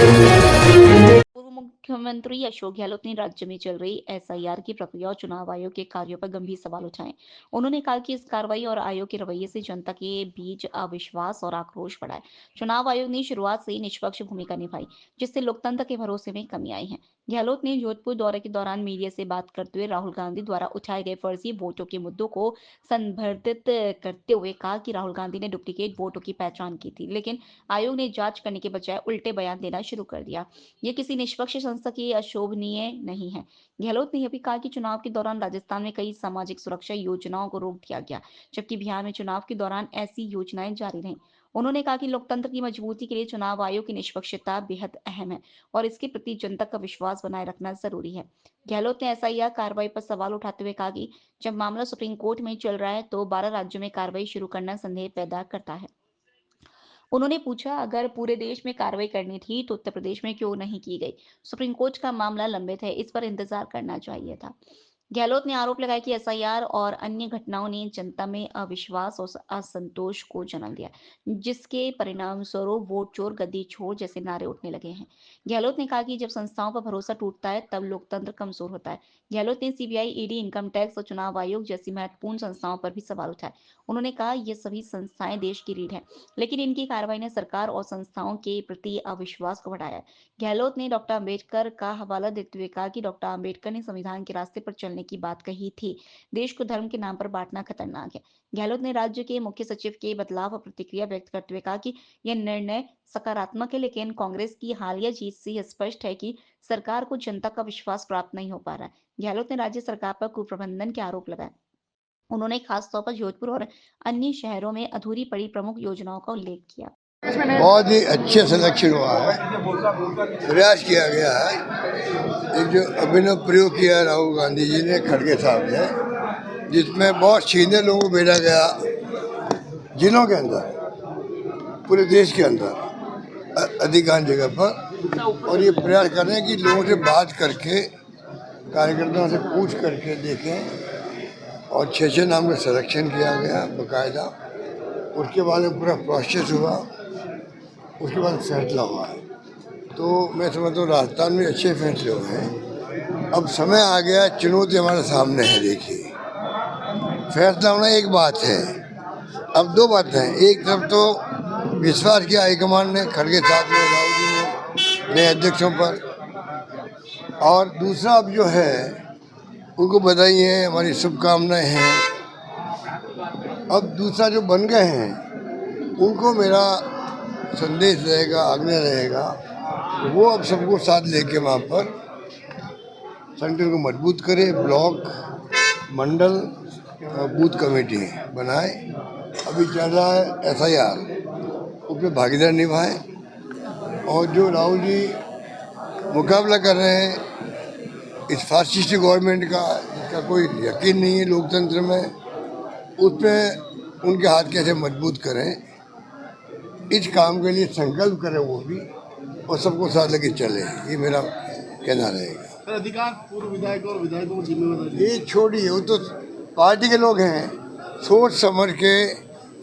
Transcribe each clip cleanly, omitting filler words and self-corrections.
पूर्व मुख्यमंत्री अशोक गहलोत ने राज्य में चल रही एसआईआर की प्रक्रिया और चुनाव आयोग के कार्यों पर गंभीर सवाल उठाए। उन्होंने कहा कि इस कार्रवाई और आयोग के रवैये से जनता के बीच अविश्वास और आक्रोश बढ़ा है। चुनाव आयोग ने शुरुआत से ही निष्पक्ष भूमिका निभाई, जिससे लोकतंत्र के भरोसे में कमी आई है। गहलोत ने जोधपुर दौरे के दौरान मीडिया से बात करते हुए राहुल गांधी द्वारा उठाए गए फर्जी वोटों के मुद्दों को संबर्धित करते हुए कहा कि राहुल गांधी ने डुप्लीकेट वोटों की पहचान की थी, लेकिन आयोग ने जांच करने के बजाय उल्टे बयान देना शुरू कर दिया। ये किसी निष्पक्ष संस्था के लिए अशोभनीय नहीं है। गहलोत ने यह भी कहा कि चुनाव के दौरान राजस्थान में कई सामाजिक सुरक्षा योजनाओं को रोक दिया गया, जबकि बिहार में चुनाव के दौरान ऐसी योजनाएं जारी रहीं। उन्होंने कहा कि लोकतंत्र की मजबूती के लिए चुनाव आयोग की निष्पक्षता बेहद अहम है और इसके प्रति जनता का विश्वास बनाए रखना जरूरी है। गहलोत ने एसआईआर कार्रवाई पर सवाल उठाते हुए कहा कि जब मामला सुप्रीम कोर्ट में चल रहा है तो 12 राज्यों में कार्रवाई शुरू करना संदेह पैदा करता है। उन्होंने पूछा, अगर पूरे देश में कार्रवाई करनी थी तो उत्तर प्रदेश में क्यों नहीं की गई? सुप्रीम कोर्ट का मामला लंबित है, इस पर इंतजार करना चाहिए था। गहलोत ने आरोप लगाया कि एसआईआर और अन्य घटनाओं ने जनता में अविश्वास और असंतोष को जन्म दिया, जिसके परिणाम स्वरूप वोट चोर गद्दी छोड़ जैसे नारे उठने लगे हैं। गहलोत ने कहा कि जब संस्थाओं पर भरोसा टूटता है तब लोकतंत्र कमजोर होता है। गहलोत ने सीबीआई, ईडी, इनकम टैक्स और चुनाव आयोग जैसी महत्वपूर्ण संस्थाओं पर भी सवाल उठाए। उन्होंने कहा, ये सभी संस्थाएं देश की रीढ़ है, लेकिन इनकी कार्रवाई ने सरकार और संस्थाओं के प्रति अविश्वास को बढ़ाया है। गहलोत ने डॉक्टर अंबेडकर का हवाला देते हुए कहा कि डॉक्टर अंबेडकर ने संविधान के रास्ते पर चलने की बात कही थी। देश को धर्म के नाम पर बांटना खतरनाक है। गहलोत ने राज्य के मुख्य सचिव के बदलाव पर प्रतिक्रिया व्यक्त करते हुए कहा कि यह निर्णय सकारात्मक है, लेकिन कांग्रेस की हालिया जीत से यह स्पष्ट है कि सरकार को जनता का विश्वास प्राप्त नहीं हो पा रहा है। गहलोत ने राज्य सरकार पर कुप्रबंधन के आरोप लगाए। उन्होंने खासतौर पर जोधपुर और अन्य शहरों में अधूरी पड़ी प्रमुख योजनाओं का उल्लेख किया। बहुत ही अच्छे सिलेक्शन हुआ है, प्रयास किया गया है। एक जो अभिनव प्रयोग किया राहुल गांधी जी ने, खड़गे साहब ने, जिसमें बहुत सीनियर लोगों को भेजा गया जिलों के अंदर, पूरे देश के अंदर अधिकांश जगह पर, और ये प्रयास कर रहे हैं कि लोगों से बात करके, कार्यकर्ताओं से पूछ करके देखें, और 6 नाम का सिलेक्शन किया गया बाकायदा। उसके बाद में पूरा प्रोसेस हुआ, उसके बाद फैसला हुआ है। तो मैं समझता हूँ राजस्थान में अच्छे फैसले हुए हैं। अब समय आ गया, चुनौती हमारे सामने है। देखिए, फैसला होना एक बात है, अब दो बातें हैं। एक तरफ तो विश्वास किया हाईकमान ने, खड़गे साहब ने, राहुल जी ने, नए अध्यक्षों पर, और दूसरा अब जो है उनको बधाई है, हमारी शुभकामनाएं हैं। अब दूसरा जो बन गए हैं उनको मेरा संदेश रहेगा, आग्रह रहेगा, वो अब सबको साथ लेके वहाँ पर संगठन को मजबूत करे, ब्लॉक, मंडल, बूथ कमेटी बनाए। अभी चल रहा है एसआईआर, उसमें भागीदार निभाए, और जो राहुल जी मुकाबला कर रहे हैं इस फासिस्ट गवर्नमेंट का, जिसका कोई यकीन नहीं है लोकतंत्र में, उसमें उनके हाथ कैसे मजबूत करें, इस काम के लिए संकल्प करें वो भी, और सबको साथ लेके चले। ये मेरा कहना रहेगा। अधिकांश पूर्व विधायकों और विधायकों को जिम्मेदारी ये छोड़िए, वो तो पार्टी के लोग हैं, सोच समझ के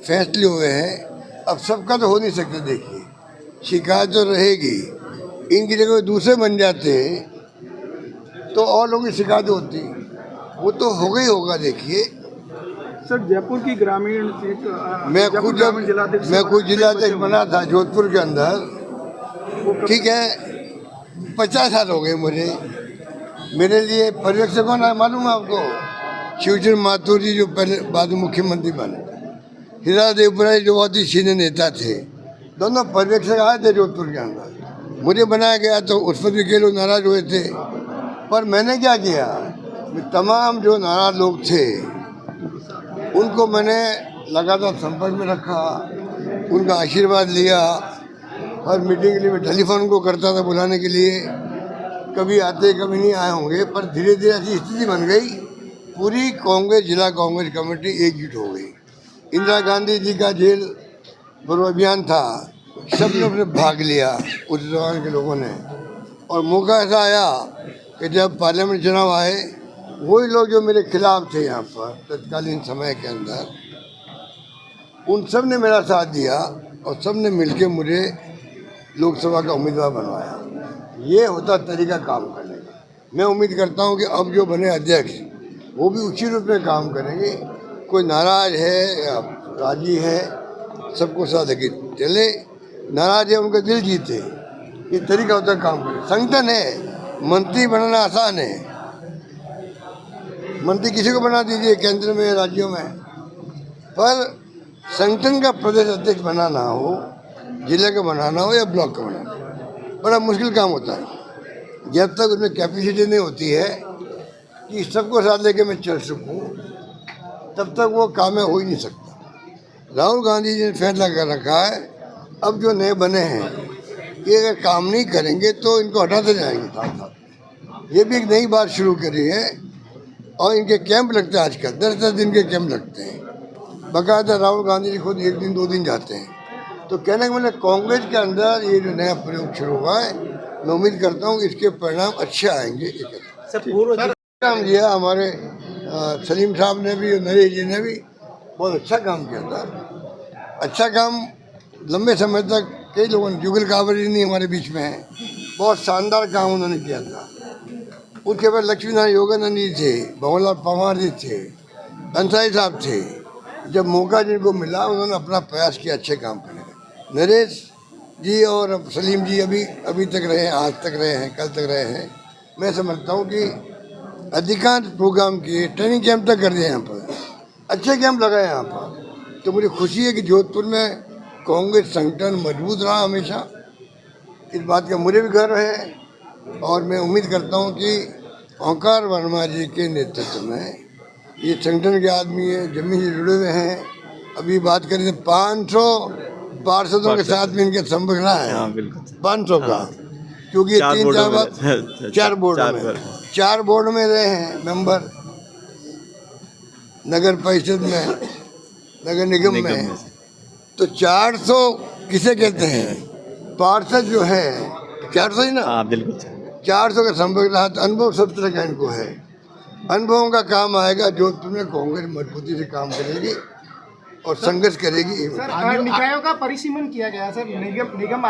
फैसले हुए हैं। अब सबका तो हो नहीं सकता। देखिए, शिकायत तो रहेगी, इनकी जगह दूसरे बन जाते तो और लोगों की शिकायत होती, वो तो होगा ही होगा। देखिए सर, जयपुर की ग्रामीण सीट मैं खुद जिलाध्यक्ष बना था जोधपुर के अंदर, ठीक है, 50 साल हो गए मुझे। मेरे लिए पर्यवेक्षक कौन है मालूम है आपको? शिवचंद्र माथुर जी, जो पहले बाद में मुख्यमंत्री बने, हीरा देवपुरा जी जो बहुत ही सीनियर नेता थे, दोनों पर्यवेक्षक आए थे जोधपुर के अंदर। मुझे बनाया गया तो उस पर भी कई लोग नाराज हुए थे, पर मैंने क्या किया, तमाम जो नाराज लोग थे उनको मैंने लगातार संपर्क में रखा, उनका आशीर्वाद लिया। हर मीटिंग के लिए मैं टेलीफोन को करता था बुलाने के लिए, कभी आते कभी नहीं आए होंगे, पर धीरे धीरे ऐसी स्थिति बन गई, पूरी कांग्रेस, जिला कांग्रेस कमेटी एकजुट हो गई। इंदिरा गांधी जी का जेल भरो अभियान था, सबने अपने भाग लिया उस दौरान के लोगों ने, और मौका ऐसा आया कि जब पार्लियामेंट चुनाव आए, वही लोग जो मेरे खिलाफ थे यहाँ पर तत्कालीन समय के अंदर, उन सब ने मेरा साथ दिया, और सब ने मिलके मुझे लोकसभा का उम्मीदवार बनवाया। ये होता तरीका काम करने का। मैं उम्मीद करता हूँ कि अब जो बने अध्यक्ष वो भी उसी रूप में काम करेंगे। कोई नाराज है या राजी है, सबको साथ लेके चले। नाराज है उनका दिल जीते, ये तरीका होता है काम करने। संगठन है, मंत्री बनाना आसान है। मंत्री किसी को बना दीजिए, केंद्र में, राज्यों में, पर संगठन का प्रदेश अध्यक्ष बनाना हो, जिले का बनाना हो या ब्लॉक का बनाना हो, बड़ा मुश्किल काम होता है। जब तक उसमें कैपेसिटी नहीं होती है कि सबको साथ लेके मैं चल सकूं, तब तक वो काम में हो ही नहीं सकता। राहुल गांधी जी ने फैसला कर रखा है, अब जो नए बने हैं ये अगर काम नहीं करेंगे तो इनको हटाते जाएंगे साथ साथ। ये भी एक नई बात शुरू करी है और इनके कैंप लगते हैं आजकल, 10-10 दिन के कैंप लगते हैं। बाकायदा राहुल गांधी जी खुद 1 दिन 2 दिन जाते हैं। तो कहने का मतलब कांग्रेस के अंदर ये जो नया प्रयोग शुरू हुआ है, मैं उम्मीद करता हूँ इसके परिणाम अच्छे आएंगे। काम किया हमारे सलीम साहब ने भी और नरेश जी ने भी बहुत अच्छा काम किया था। अच्छा काम लंबे समय तक कई लोगों ने, जुगल कावरी नहीं हमारे बीच में है, बहुत शानदार काम उन्होंने किया था। उसके बाद लक्ष्मी नारायण योगानंद जी थे, भवनलाल पवार जी थे, अंसारी साहब थे। जब मौका जिनको मिला उन्होंने अपना प्रयास किया अच्छे काम करने का। नरेश जी और सलीम जी अभी तक रहे हैं, आज तक रहे हैं, कल तक रहे हैं। मैं समझता हूँ कि अधिकांश प्रोग्राम किए, ट्रेनिंग कैंप तक कर दिए यहाँ पर, अच्छे कैंप लगाए यहाँ पर। तो मुझे खुशी है कि जोधपुर में कांग्रेस संगठन मजबूत रहा हमेशा। इस बात का मुझे भी गर्व है और मैं उम्मीद करता हूँ कि ओंकार वर्मा जी के नेतृत्व में ये संगठन के आदमी हैं, जमीन से जुड़े हुए हैं। अभी बात करें तो 500 पार्षदों के साथ में इनके संपर्क रहा है, 500 का, क्योंकि 4 बोर्ड में रहे हैं मेंबर, नगर परिषद में, नगर निगम में। तो 400 किसे कहते हैं, पार्षद जो है 400 ही ना, 400 का संपर्क रहा। तो अनुभव सब तरह का इनको है, अनुभवों का काम आएगा। जोधपुर में कांग्रेस मजबूती से काम करेगी और संघर्ष करेगी। निकायों का परिसीमन किया गया सर, निगम